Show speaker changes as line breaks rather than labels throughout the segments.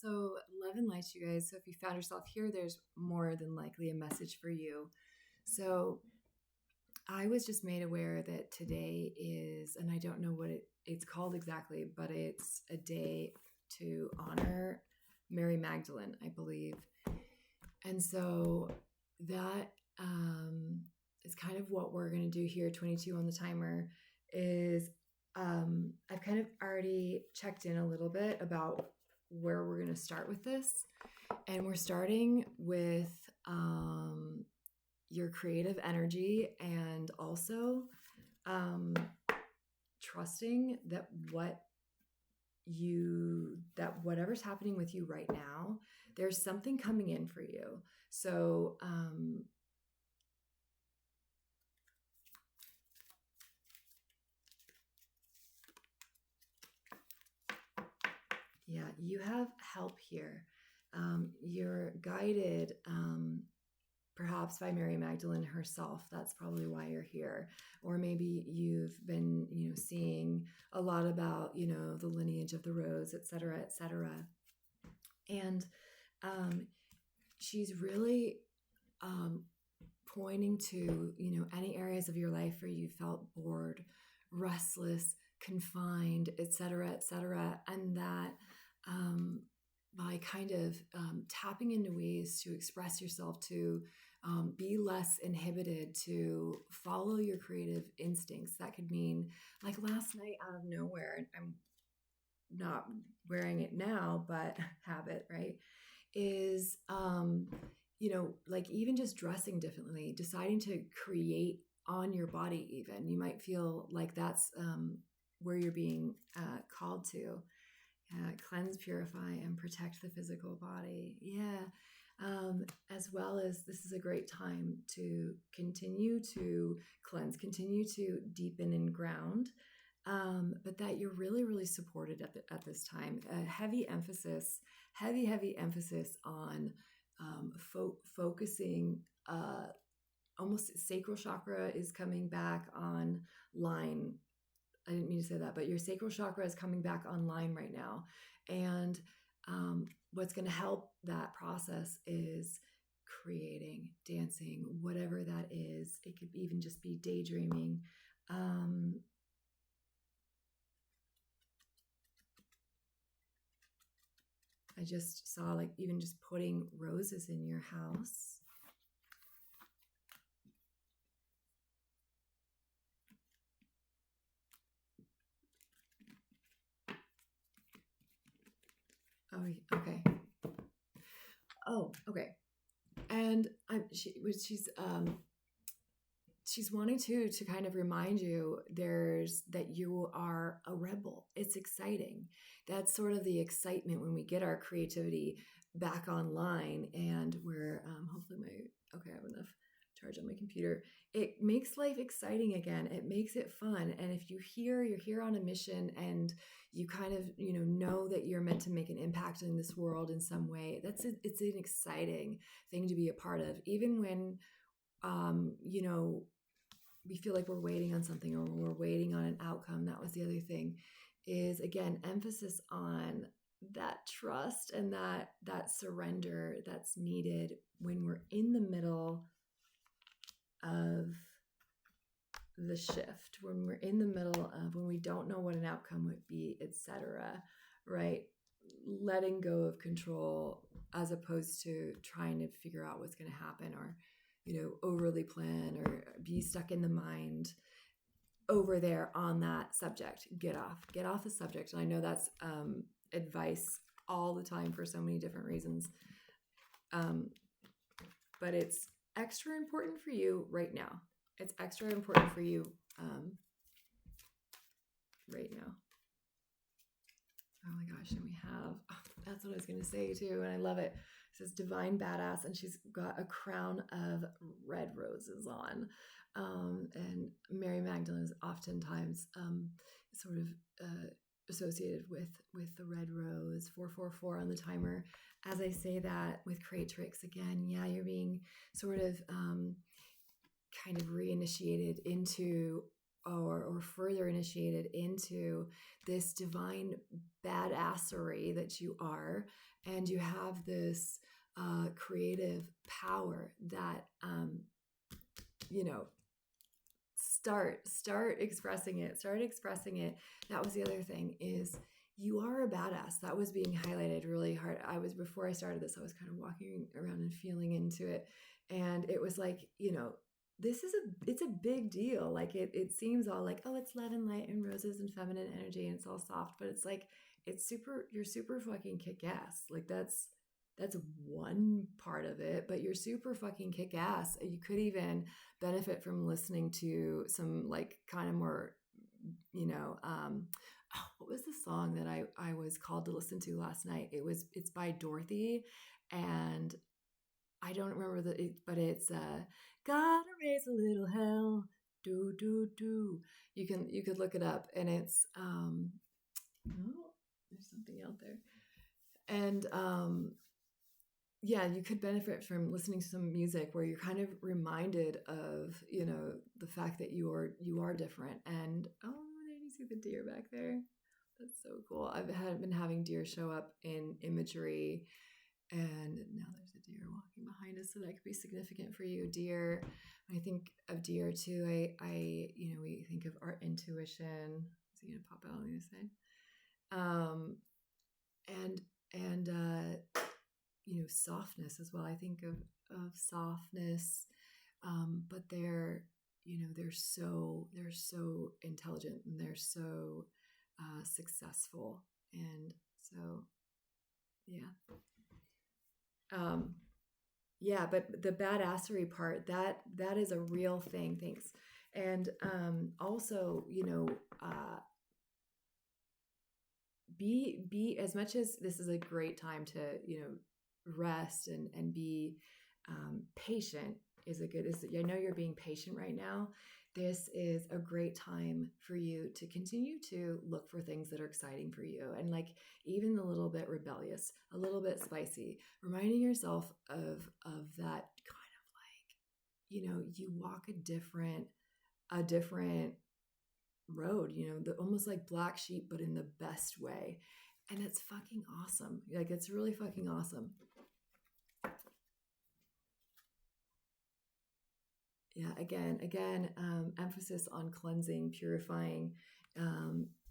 So, love and light, you guys. So, if you found yourself here, there's more than likely a message for you. So, I was just made aware that today is, and I don't know what it's called exactly, but it's a day to honor Mary Magdalene, I believe. And so that is kind of what we're going to do here. 22 on the timer is I've kind of already checked in a little bit about where we're going to start with this. And we're starting with your creative energy, and also trusting that whatever's happening with you right now, there's something coming in for you. So yeah, you have help here. You're guided perhaps by Mary Magdalene herself. That's probably why you're here. Or maybe you've been, seeing a lot about, the lineage of the rose, et cetera, et cetera. And she's really pointing to, any areas of your life where you felt bored, restless, confined, et cetera, and that by kind of tapping into ways to express yourself, to be less inhibited, to follow your creative instincts. That could mean, like last night out of nowhere, and I'm not wearing it now, but habit, right, is, like even just dressing differently, deciding to create on your body even. You might feel like that's where you're being called to. Cleanse, purify, and protect the physical body. Yeah. As well as this is a great time to continue to cleanse, continue to deepen and ground, but that you're really, really supported at this time. A heavy emphasis on focusing. Almost sacral chakra is coming back online. I didn't mean to say that, but your sacral chakra is coming back online right now. And what's going to help that process is creating, dancing, whatever that is. It could even just be daydreaming. I just saw like even just putting roses in your house. Oh, okay. Oh, okay. And she's wanting to kind of remind you that you are a rebel. It's exciting. That's sort of the excitement when we get our creativity back online, and we're hopefully I have enough charge on my computer. It makes life exciting again. It makes it fun. And if you're here on a mission, and you kind of know that you're meant to make an impact in this world in some way, it's an exciting thing to be a part of, even when we feel like we're waiting on something, or we're waiting on an outcome. That was the other thing, is again, emphasis on that trust and that surrender that's needed when we're in the middle of the shift, when we're in the middle of, when we don't know what an outcome would be, etc. Right? Letting go of control, as opposed to trying to figure out what's going to happen, or overly plan, or be stuck in the mind over there on that subject. Get off the subject. And I know that's advice all the time for so many different reasons. But it's extra important for you right now. It's extra important for you right now. Oh my gosh. And we have, that's what I was going to say too. And I love it. It says divine badass, and she's got a crown of red roses on. And Mary Magdalene is oftentimes sort of associated with the red rose. 444 on the timer. As I say that with Creatrix again, yeah, you're being sort of kind of reinitiated into or further initiated into this divine badassery that you are, and you have this creative power that you know, start expressing it. That was the other thing, is you are a badass. That was being highlighted really hard. Before I started this, I was kind of walking around and feeling into it, and it was like, it's a big deal. Like it seems all like, oh, it's love and light and roses and feminine energy and it's all soft, but it's like, you're super fucking kick-ass. Like that's one part of it, but you're super fucking kick-ass. You could even benefit from listening to some like kind of more, what was the song that I was called to listen to last night? It's by Dorothy, and I don't remember but it's gotta raise a little hell, do do do. You could look it up, and it's oh, there's something out there, and yeah, you could benefit from listening to some music where you're kind of reminded of, the fact that you are different. And oh, there you see the deer back there. That's so cool. I've been having deer show up in imagery, and now there's a deer walking behind us, so that could be significant for you. Deer, when I think of deer too, we think of our intuition. Is he gonna pop out on the other side? And softness as well. I think of softness, but they're so intelligent, and they're so successful, and so but the badassery part, that is a real thing. Thanks. And also, be as much as this is a great time to rest and be patient. I know you're being patient right now. This is a great time for you to continue to look for things that are exciting for you, and like even a little bit rebellious, a little bit spicy, reminding yourself of that kind of like, you walk a different road, almost like black sheep, but in the best way. And it's fucking awesome. Like, it's really fucking awesome. Yeah, again, emphasis on cleansing, purifying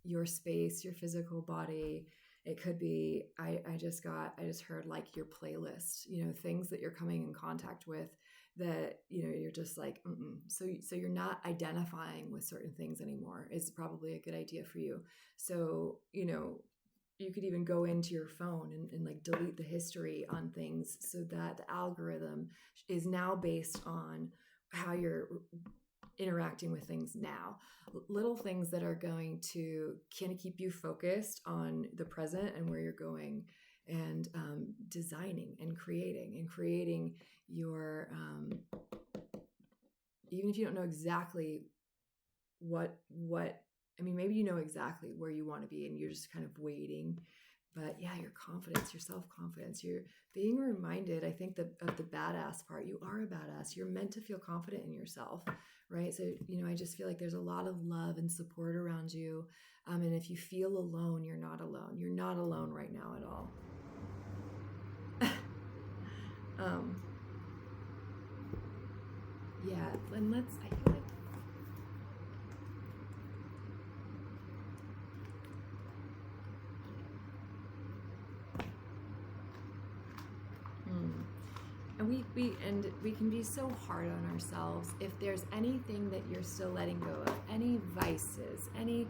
your space, your physical body. It could be, I just heard like your playlist, things that you're coming in contact with that, you're just like, So you're not identifying with certain things anymore is probably a good idea for you. So, you could even go into your phone and like delete the history on things, so that the algorithm is now based on how you're interacting with things now. Little things that are going to kind of keep you focused on the present and where you're going, and designing and creating your, even if you don't know exactly what, maybe you know exactly where you want to be and you're just kind of waiting. But yeah, your confidence, your self-confidence, you're being reminded, I think, of the badass part. You are a badass. You're meant to feel confident in yourself, right? So, I just feel like there's a lot of love and support around you. And if you feel alone, you're not alone. You're not alone right now at all. Yeah, and I feel like, and we can be so hard on ourselves if there's anything that you're still letting go of, any vices, any,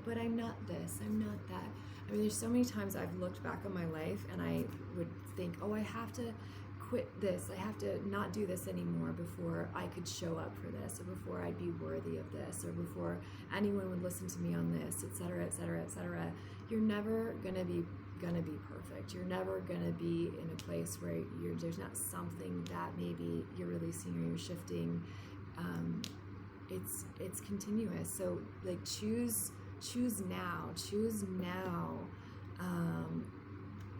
but I'm not this, I'm not that. There's so many times I've looked back on my life and I would think, oh, I have to quit this, I have to not do this anymore before I could show up for this, or before I'd be worthy of this, or before anyone would listen to me on this, etc., etc., etc. You're never gonna be perfect. You're never gonna be in a place where there's not something that maybe you're releasing or you're shifting. It's continuous. So like choose now.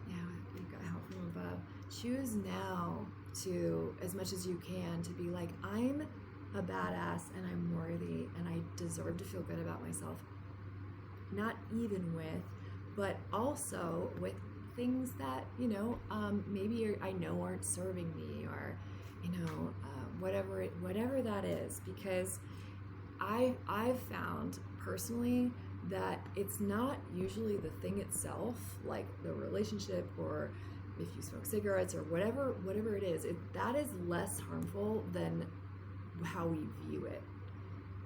Yeah, you've got help from above. Choose now to, as much as you can, to be like, I'm a badass and I'm worthy and I deserve to feel good about myself. Not even with, but also with things that, maybe I know aren't serving me, or, whatever that is, because I've found personally that it's not usually the thing itself, like the relationship, or if you smoke cigarettes or whatever it is, that is less harmful than how we view it,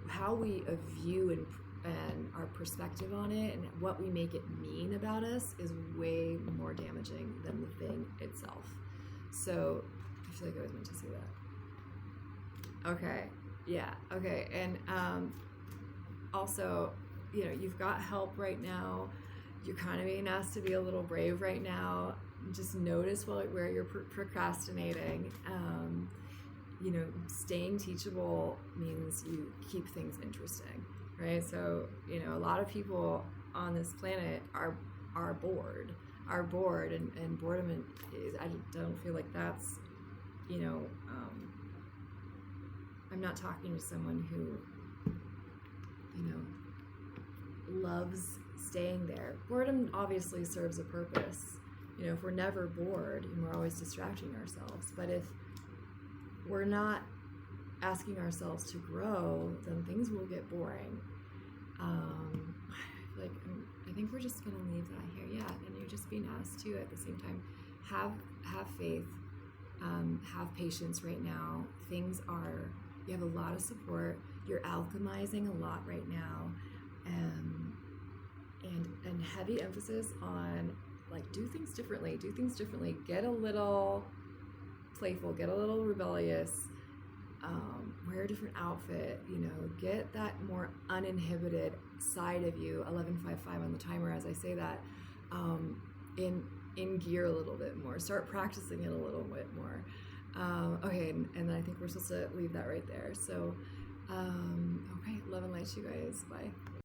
how we view and our perspective on it, and what we make it mean about us is way more damaging than the thing itself. So I feel like I was meant to say that. Okay. Yeah. Okay. And also, you've got help right now. You're kind of being asked to be a little brave right now. Just notice where you're procrastinating. Staying teachable means you keep things interesting, right? So, a lot of people on this planet are bored, and boredom is, I don't feel like that's, I'm not talking to someone who, loves staying there. Boredom obviously serves a purpose. If we're never bored and we're always distracting ourselves, but if we're not asking ourselves to grow, then things will get boring. I think we're just gonna leave that here. Yeah, and you're just being asked to, at the same time, have faith, have patience right now. You have a lot of support. You're alchemizing a lot right now, and heavy emphasis on, like, do things differently. Get a little playful, get a little rebellious, wear a different outfit, get that more uninhibited side of you, 1155 on the timer as I say that, in gear a little bit more. Start practicing it a little bit more. Okay, and then I think we're supposed to leave that right there. So, okay, love and light, you guys. Bye.